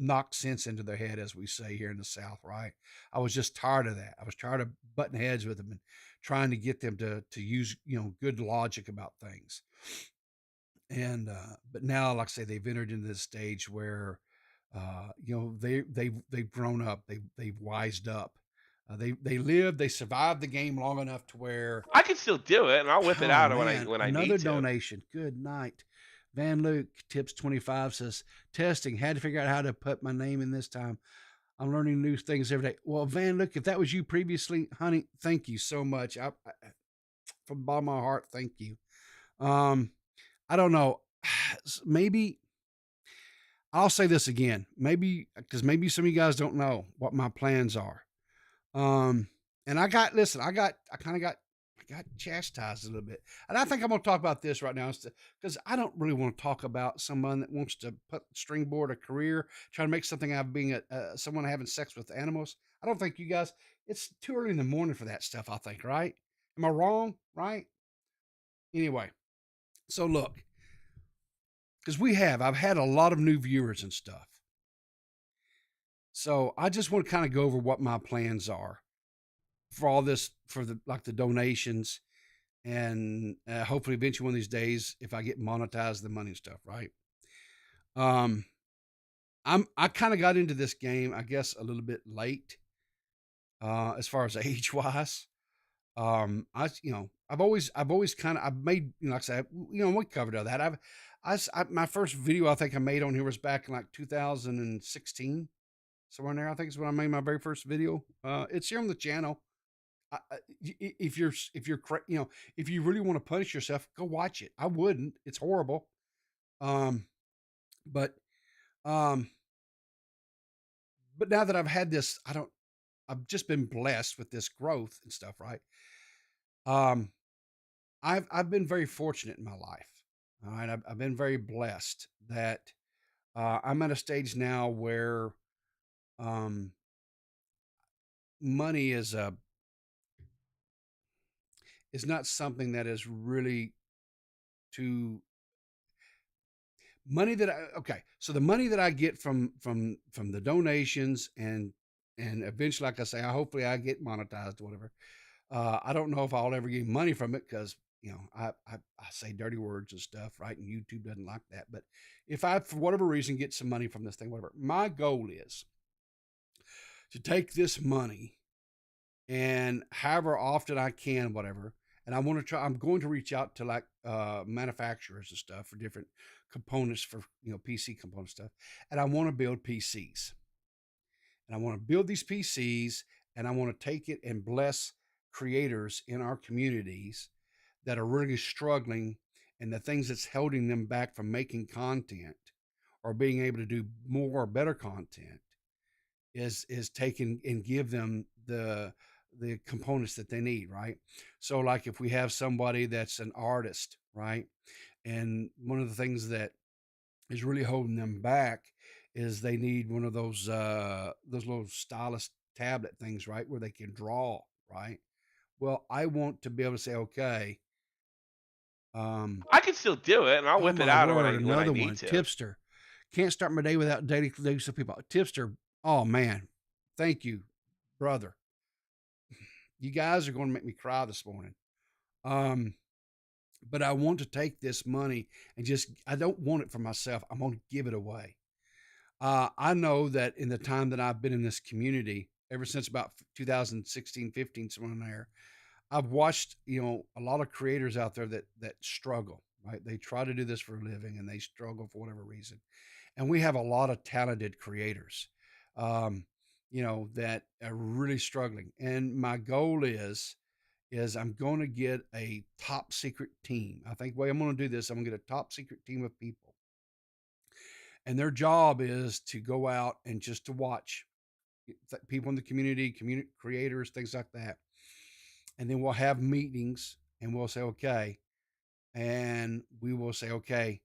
knock sense into their head, as we say here in the South, right? I was just tired of that. I was tired of butting heads with them and trying to get them to use, good logic about things. And but now, like I say, they've entered into this stage where they've grown up, they've wised up. They survived the game long enough to where I can still do it, and I'll whip it oh out man, when I another need to. donation. Good night. Van Luke tips 25 says testing. Had to figure out how to put my name in this time. I'm learning new things every day. Well, Van Luke, if that was you previously, honey, thank you so much. From the bottom of my heart, thank you. I don't know. Maybe I'll say this again. Maybe because maybe some of you guys don't know what my plans are. And I got chastised a little bit. And I think I'm going to talk about this right now because I don't really want to talk about someone that wants to stringboard a career, trying to make something out of being someone having sex with animals. I don't think you guys, it's too early in the morning for that stuff, I think, right? Am I wrong? Right? Anyway, so look, because I've had a lot of new viewers and stuff. So I just want to kind of go over what my plans are for all this, for the donations, and hopefully eventually one of these days, if I get monetized, the money and stuff, right? I kind of got into this game, I guess, a little bit late, as far as age wise. I've always kind of, I've made, like I said, we covered all that. My first video I think I made on here was back in like 2016, somewhere in there. I think is when I made my very first video. It's here on the channel. If you're if you really want to punish yourself, go watch it. I wouldn't. It's horrible. Um, but um, but now that I've had this, I've just been blessed with this growth and stuff, right? Um, I've been very fortunate in my life. All right, I've been very blessed that I'm at a stage now where um, money is not something that is really too money that okay. So the money that I get from the donations and eventually, like I say, hopefully I get monetized or whatever. I don't know if I'll ever get money from it because I say dirty words and stuff, right? And YouTube doesn't like that. But if I, for whatever reason, get some money from this thing, whatever, my goal is to take this money and however often I can, whatever. And I'm going to reach out to like manufacturers and stuff for different components for, PC component stuff. And I want to build PCs. And I want to build these PCs and I want to take it and bless creators in our communities that are really struggling and the things that's holding them back from making content or being able to do more or better content is taken and give them the components that they need, right? So like if we have somebody that's an artist, right? And one of the things that is really holding them back is they need one of those little stylus tablet things, right? Where they can draw, right? Well, I want to be able to say, okay, I can still do it, and I'll oh whip it my out when word, I another need one, to. Tipster. Can't start my day without dating some people. Tipster, oh man, thank you, brother. You guys are going to make me cry this morning. But I want to take this money and I don't want it for myself. I'm going to give it away. I know that in the time that I've been in this community, ever since about 2016, 15, somewhere in there, I've watched, a lot of creators out there that struggle, right? They try to do this for a living and they struggle for whatever reason. And we have a lot of talented creators, um, that are really struggling. And my goal is I'm going to get a top secret team. I think the way I'm going to do this, I'm going to get a top secret team of people. And their job is to go out and just to watch people in the community creators, things like that. And then we'll have meetings and we'll say, okay, and we will say, okay,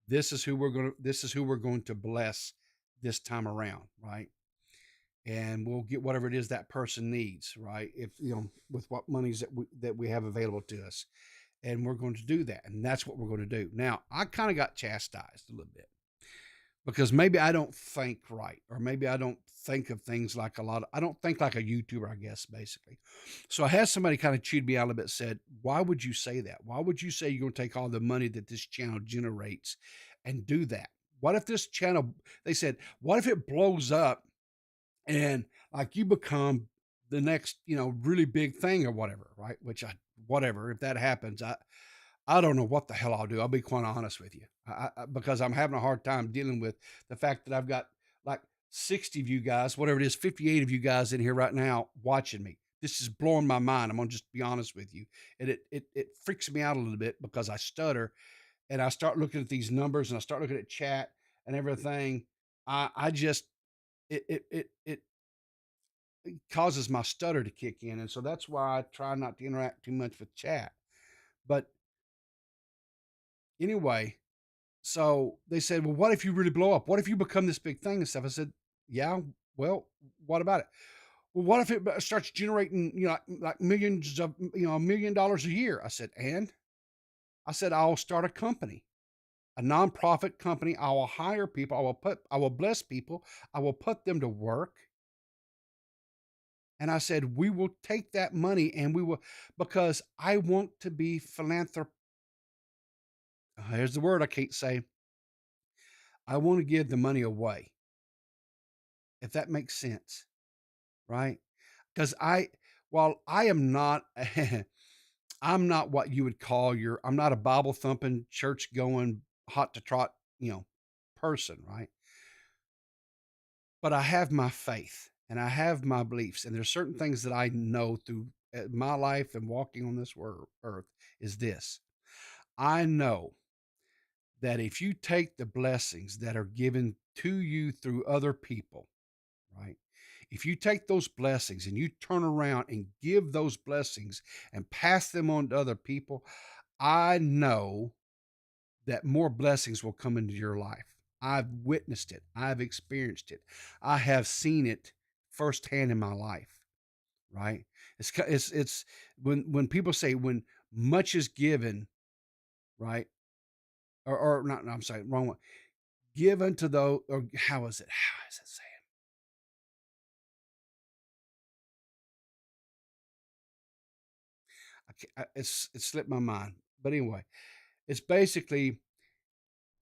this is who we're going to bless this time around, right? And we'll get whatever it is that person needs, right? If with what monies that we have available to us, and we're going to do that, and that's what we're going to do. Now, I kind of got chastised a little bit because maybe I don't think right, or maybe I don't think of things like I don't think like a YouTuber, I guess, basically. So I had somebody kind of chewed me out a little bit, said, why would you say that? Why would you say you're going to take all the money that this channel generates and do that? What if this channel, they said, what if it blows up and like you become the next, really big thing or whatever, right? Whatever, if that happens, I don't know what the hell I'll do. I'll be quite honest with you, because I'm having a hard time dealing with the fact that I've got like 60 of you guys, whatever it is, 58 of you guys in here right now watching me. This is blowing my mind. I'm gonna just be honest with you, and it freaks me out a little bit because I stutter, and I start looking at these numbers and I start looking at chat and everything. I just it causes my stutter to kick in, and so that's why I try not to interact too much with chat. But anyway, so they said, well, what if you really blow up? What if you become this big thing and stuff? I said, yeah, well, what about it? Well, what if it starts generating, like millions of, $1 million a year? I said, and I said, I'll start a company, a nonprofit company. I will hire people. I will bless people. I will put them to work. And I said, we will take that money and we will, because I want to be philanthropic. Here's the word I can't say. I want to give the money away, if that makes sense, right? Because while I am not, I'm not what you would call I'm not a Bible thumping, church going, hot to trot, person, right? But I have my faith and I have my beliefs. And there's certain things that I know through my life and walking on this earth is this. I know that if you take the blessings that are given to you through other people, right? If you take those blessings and you turn around and give those blessings and pass them on to other people, I know that more blessings will come into your life. I've witnessed it. I've experienced it. I have seen it firsthand in my life, right? It's when people say when much is given, right? Or not, no, I'm sorry, wrong one. Give unto those, or how is it? How is it saying? It slipped my mind. But anyway, it's basically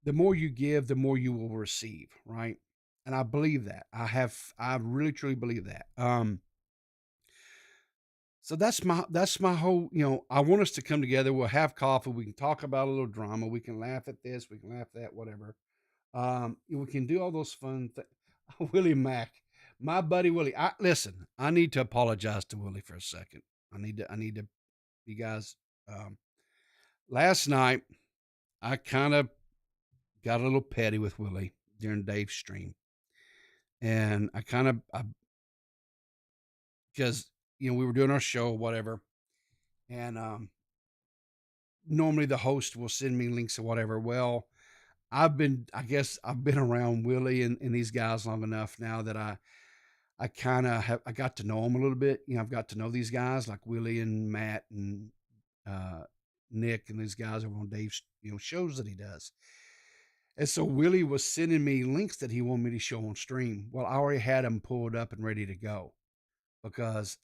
the more you give, the more you will receive, right? And I believe that. I really truly believe that. So that's my whole, I want us to come together. We'll have coffee. We can talk about a little drama. We can laugh at this. We can laugh at that, whatever. We can do all those fun things. Willie Mack, my buddy Willie. Listen, I need to apologize to Willie for a second. I need to, you guys, last night I kind of got a little petty with Willie during Dave's stream. And because, we were doing our show, whatever. And, normally the host will send me links or whatever. Well, I guess I've been around Willie and these guys long enough now that I kind of I got to know them a little bit. I've got to know these guys like Willie and Matt and Nick and these guys over on Dave's, shows that he does. And so Willie was sending me links that he wanted me to show on stream. Well, I already had them pulled up and ready to go because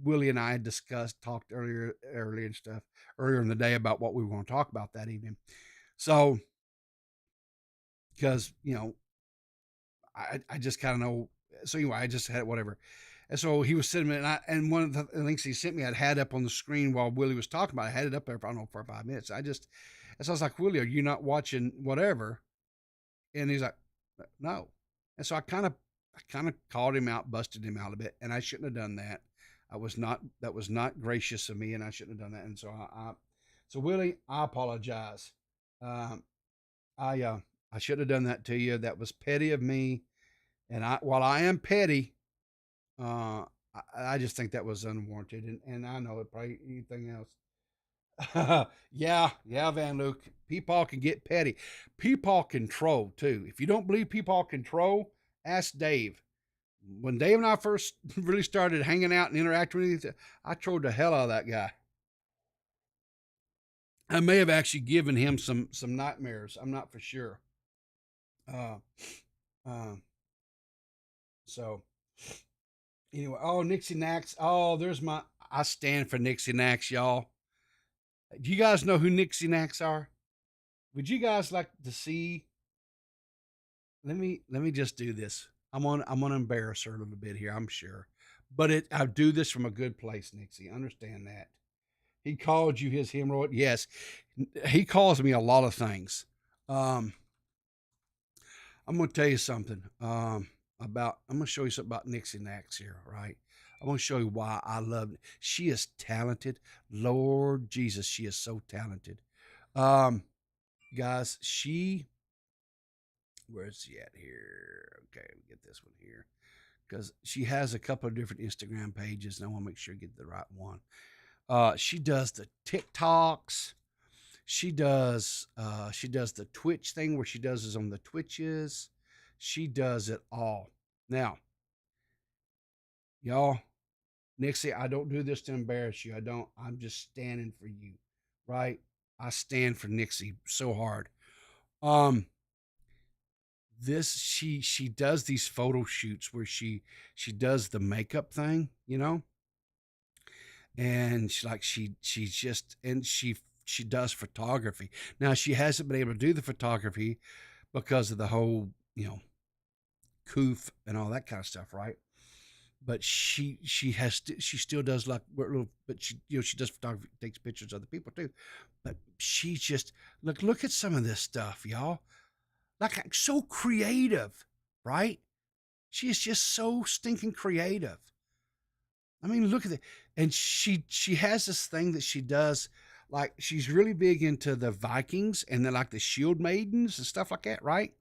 Willie and I had talked earlier and stuff earlier in the day about what we were going to talk about that evening. So, because, I just kind of know. So anyway, I just had whatever. And so he was sitting there, and one of the links he sent me, I'd had up on the screen while Willie was talking about it. I had it up there for, I don't know, 5 minutes. And so I was like, Willie, are you not watching whatever? And he's like, no. And so I kind of called him out, busted him out a bit, and I shouldn't have done that. That was not gracious of me, and I shouldn't have done that. And so so Willie, I apologize. I should have done that to you. That was petty of me. And while I am petty, I just think that was unwarranted. And I know it probably anything else. yeah, Van Luke. People can get petty. People can troll too. If you don't believe people can troll, ask Dave. When Dave and I first really started hanging out and interacting with each other, I trolled the hell out of that guy. I may have actually given him some nightmares. I'm not for sure. So anyway, Nixie Nax. I stand for Nixie Nax, y'all. Do you guys know who Nixie Nax are? Would you guys like to see? Let me just do this. I'm gonna embarrass her a little bit here, I'm sure. But I do this from a good place, Nixie. Understand that. He called you his hemorrhoid. Yes. He calls me a lot of things. I'm gonna tell you something. I'm gonna show you something about Nixie Nax here, right? I'm gonna show you why I love it. She is talented. Lord Jesus, she is so talented. Guys, where's she at here? Okay, let me get this one here. Because she has a couple of different Instagram pages, and I want to make sure I get the right one. She does the TikToks. She does the Twitch thing where she does this on the Twitches. She does it all. Now, y'all, Nixie, I don't do this to embarrass you. I'm just standing for you, right? I stand for Nixie so hard. She does these photo shoots where she does the makeup thing, and she does photography. Now she hasn't been able to do the photography because of the whole, coof and all that kind of stuff, right? but she still does like little, but she does photography, takes pictures of other people too. But she just look at some of this stuff, y'all. Like so creative, right? She is just so stinking creative. I mean, look at it. And she has this thing that she does, like she's really big into the Vikings and then like the shield maidens and stuff like that, right?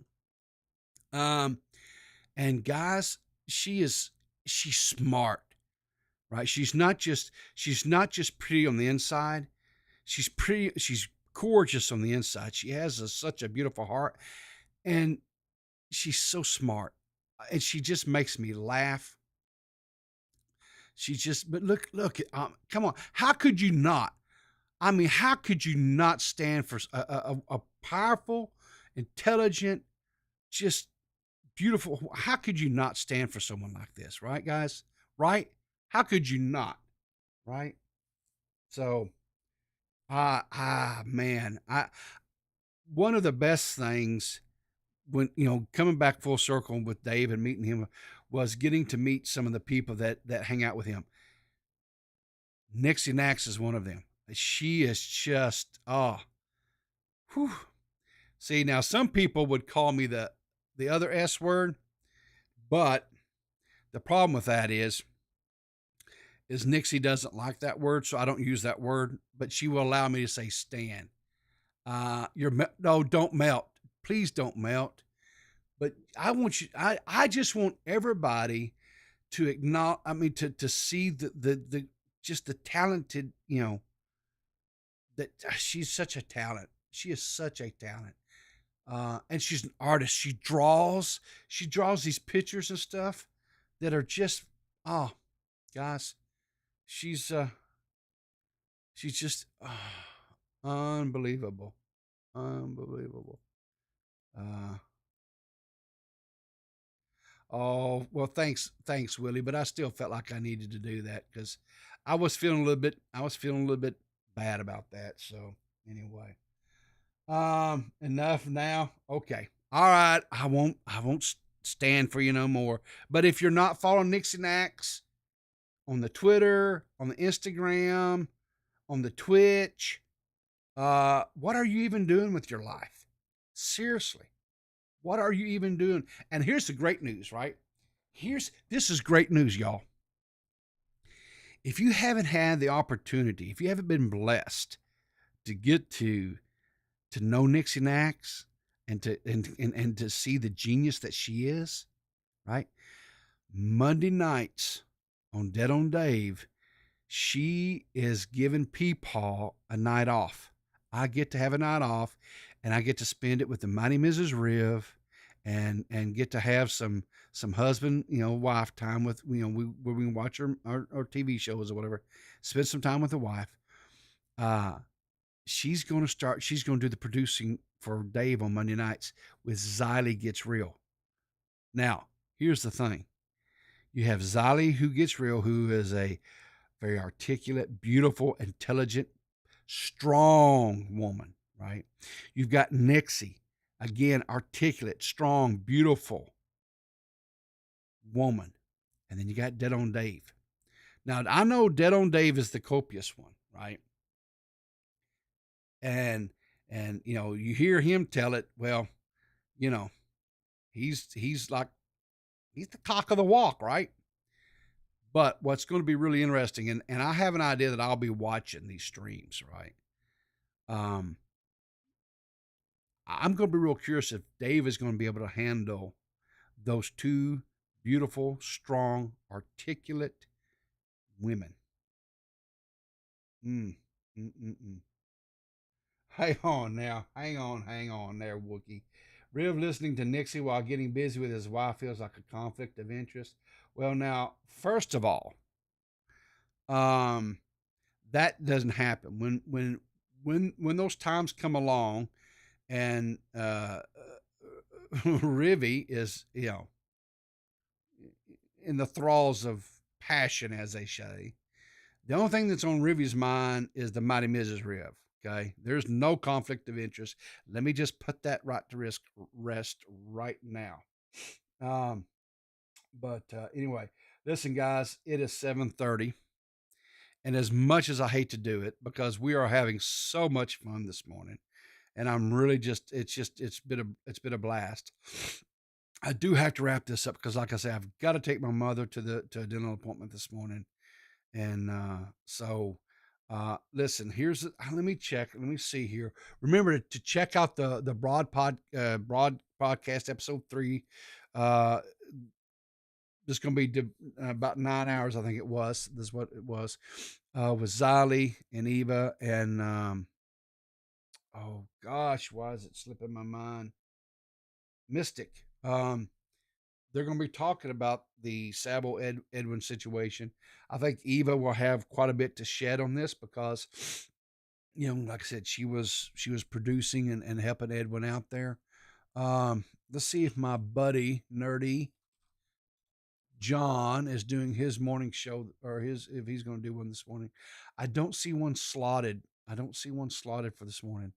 Um, and guys, she's smart, right? She's not just pretty on the inside. She's gorgeous on the inside. She has such a beautiful heart, and she's so smart, and she just makes me laugh. But look, come on. How could you not? I mean, how could you not stand for a powerful, intelligent, just beautiful? How could you not stand for someone like this, right, guys? Right? How could you not? Right? So, man, one of the best things when coming back full circle with Dave and meeting him was getting to meet some of the people that hang out with him. Nixie Nax is one of them. She is just whew. See, now some people would call me the other S word, but the problem with that is Nixie doesn't like that word, so I don't use that word, but she will allow me to say Stan. No, don't melt. Please don't melt. But I just want everybody to acknowledge, I mean, to see the just the talented, that she's such a talent. She is such a talent. And she's an artist. She draws these pictures and stuff that are just, guys, she's just unbelievable. Unbelievable. Oh, well, thanks, Willie. But I still felt like I needed to do that because I was feeling a little bit bad about that. So anyway, enough now. Okay. All right. I won't stand for you no more. But if you're not following Nixie Nax on the Twitter, on the Instagram, on the Twitch, what are you even doing with your life? Seriously. What are you even doing? And here's the great news, right? This is great news, y'all. If you haven't had the opportunity, if you haven't been blessed to get to know Nixie Nax and to see the genius that she is, right? Monday nights on Dead on Dave, she is giving Peepaw a night off. I get to have a night off, and I get to spend it with the mighty Mrs. Riv, and get to have some husband, wife time with, where we can watch our TV shows or whatever. Spend some time with the wife. She's going to do the producing for Dave on Monday nights with Xylee Gets Real. Now, here's the thing. You have Xylee Who Gets Real, who is a very articulate, beautiful, intelligent, strong woman, right? You've got Nixie, again, articulate, strong, beautiful woman. And then you got Dead on Dave. Now, I know Dead on Dave is the copious one, right? And you hear him tell it, well, he's the cock of the walk, right? But what's going to be really interesting, and I have an idea that I'll be watching these streams, right? I'm going to be real curious if Dave is going to be able to handle those two beautiful, strong, articulate women. Hang on now. Hang on there, Wookie. Riv listening to Nixie while getting busy with his wife feels like a conflict of interest. Well, now, first of all, that doesn't happen. When those times come along, and Rivy is, in the thralls of passion, as they say, the only thing that's on Rivy's mind is the mighty Mrs. Riv. Okay, there's no conflict of interest. Let me just put that right to rest right now. But anyway, Listen, guys, it is 7:30, and as much as I hate to do it, because we are having so much fun this morning, and I'm really it's been a blast. I do have to wrap this up because, like I said, I've got to take my mother to a dental appointment this morning, and listen, let me check. Let me see here. Remember to check out the broad podcast episode 3. Uh, this is going to be about 9 hours, I think it was. This is what it was. With Zali and Eva and oh gosh, why is it slipping my mind? Mystic. They're going to be talking about the Sabo Edwin situation. I think Eva will have quite a bit to shed on this because, like I said, she was producing and helping Edwin out there. Let's see if my buddy Nerdy John is doing his morning show or if he's going to do one this morning. I don't see one slotted. For this morning.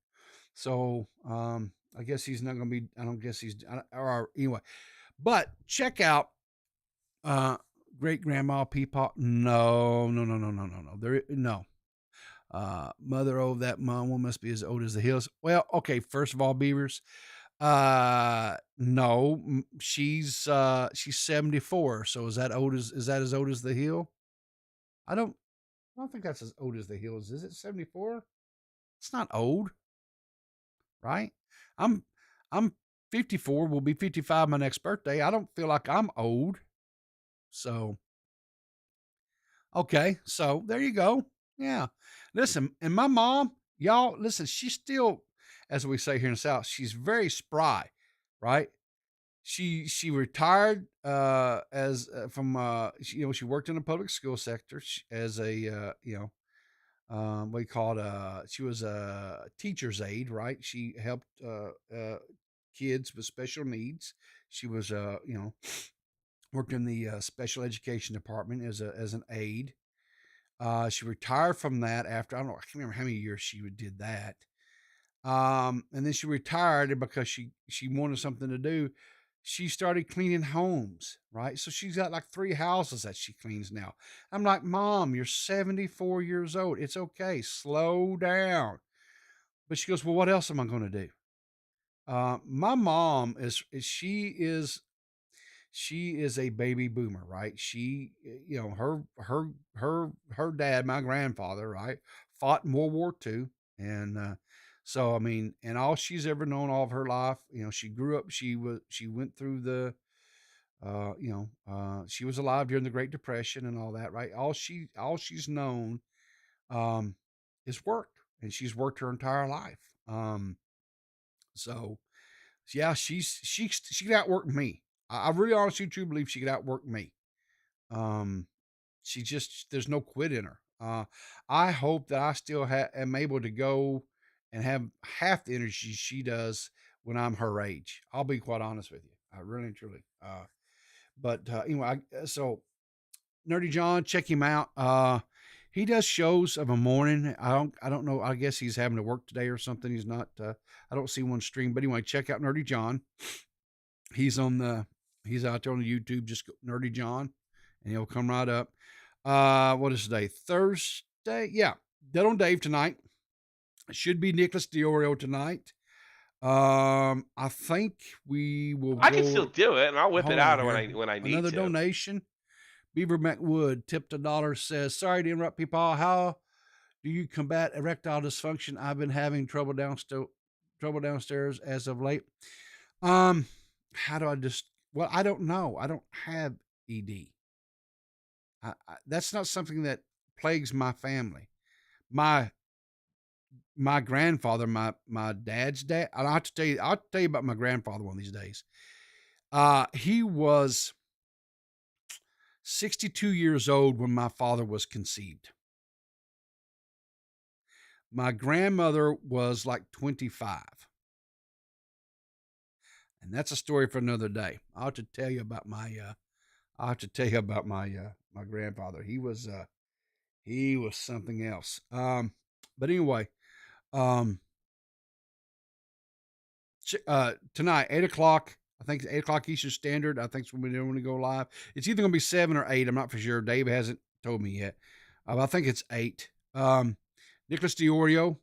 So, I guess he's not going to be, I don't guess he's, or anyway, but check out, great grandma Peepaw. No. Mother of that mom must be as old as the hills. Well, okay. First of all, Beavers, no, she's 74. So is that as old as the hill? I don't think that's as old as the hills. Is it 74? It's not old, right? I'm 54. Will be 55 my next birthday. I don't feel like I'm old. So, okay. So there you go. Yeah. Listen, and my mom, y'all, listen, she's still, as we say here in the South, she's very spry, right? She retired as from she worked in the public school sector as a we called she was a teacher's aide, right? She helped kids with special needs. She was worked in the special education department as an aide. She retired from that after, I don't know, I can't remember how many years she did that. And then she retired because she wanted something to do. She started cleaning homes, right? So she's got like 3 houses that she cleans now. I'm like, Mom, you're 74 years old. It's okay. Slow down. But she goes, well, what else am I going to do? My mom she is a baby boomer, right? She, her dad, my grandfather, right, fought in World War II. And, so, I mean, and all she's ever known all of her life, she grew up, she went through she was alive during the Great Depression and all that, right? All she's known, is work, and she's worked her entire life. So yeah, she could outwork me. I really honestly truly believe she could outwork me. Um, there's no quit in her. I hope that I still am able to go and have half the energy she does when I'm her age. I'll be quite honest with you. I really and truly. But anyway, so Nerdy John, check him out. He does shows of a morning. I don't know. I guess he's having to work today or something. He's not, I don't see one stream, but anyway, check out Nerdy John. He's out there on the YouTube. Just go Nerdy John and he'll come right up. What is today? Thursday. Yeah. Dead on Dave tonight. It should be Nicholas DiOrio tonight. I think we will. I can still do it, and I'll whip it out when I need another to. donation. Beaver McWood tipped $1. Says, sorry to interrupt people. How do you combat erectile dysfunction? I've been having trouble downstairs as of late. How do I well, I don't know. I don't have ED. That's not something that plagues my family. My grandfather, my dad's dad. I'll tell you about my grandfather one of these days. He was 62 years old when my father was conceived. My grandmother was like 25. And that's a story for another day. I'll have to tell you about my my grandfather. He was something else. But anyway, tonight, 8:00, I think it's 8 o'clock Eastern Standard. I think it's when we're going to go live. It's either going to be 7 or 8. I'm not for sure. Dave hasn't told me yet. I think it's 8. Nicholas DiOrio.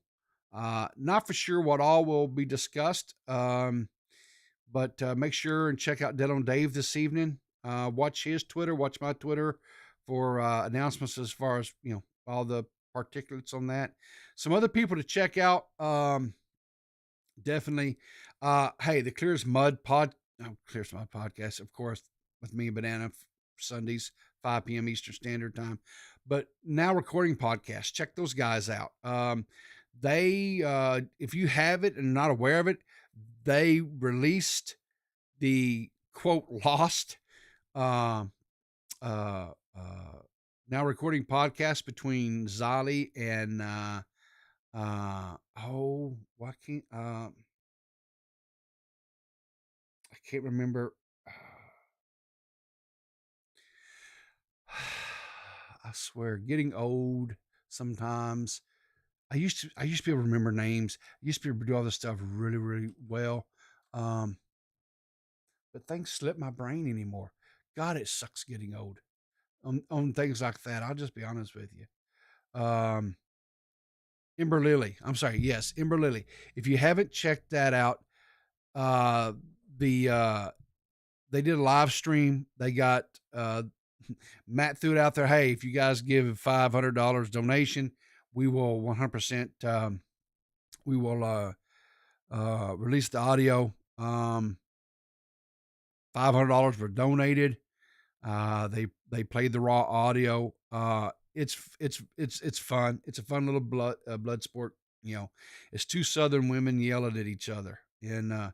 Not for sure what all will be discussed. But make sure and check out Dead on Dave this evening. Watch his Twitter. Watch my Twitter for announcements as far as, all the particulates on that. Some other people to check out. Definitely. Hey, the Clear's Mud podcast, of course, with me and Banana Sundays, 5 p.m. Eastern Standard Time. But Now Recording podcast, check those guys out. They, if you have it and not aware of it, they released the quote lost Now Recording podcast between Zali and Joaquin. I can't remember. I swear, getting old sometimes. I used to be able to remember names. I used to be able to do all this stuff really, really well. But things slip my brain anymore. God, it sucks getting old on things like that. I'll just be honest with you. Ember Lily. I'm sorry. Yes, Ember Lily. If you haven't checked that out, they did a live stream. They got Matt threw it out there. Hey, if you guys give $500 donation, we will 100%. We will release the audio. $500 were donated. They played the raw audio. It's fun. It's a fun little blood sport. It's two Southern women yelling at each other, and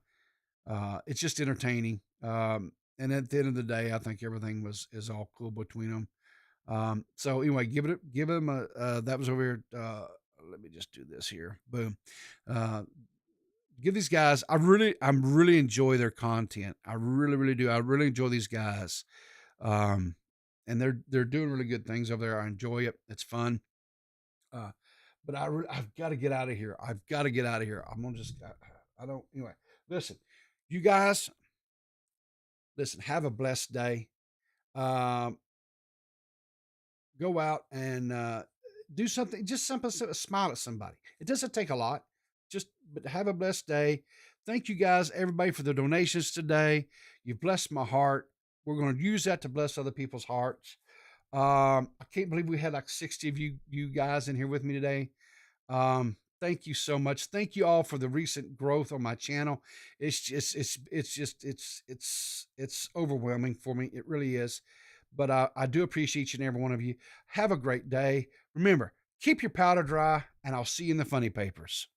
it's just entertaining. And at the end of the day, I think everything is all cool between them. So anyway, give them a, that was over here. Let me just do this here. Boom. Give these guys, I really enjoy their content. I really, really do. I really enjoy these guys. And they're doing really good things over there. I enjoy it. It's fun. But I've got to get out of here. I'm going to anyway, listen, you guys, have a blessed day. Go out and do something, just simple, smile at somebody. It doesn't take a lot, but have a blessed day. Thank you guys, everybody, for the donations today. You've blessed my heart. We're going to use that to bless other people's hearts. I can't believe we had like 60 of you guys in here with me today. Thank you so much. Thank you all for the recent growth on my channel. It's overwhelming for me. It really is. But I do appreciate each and every one of you. Have a great day. Remember, keep your powder dry, and I'll see you in the funny papers.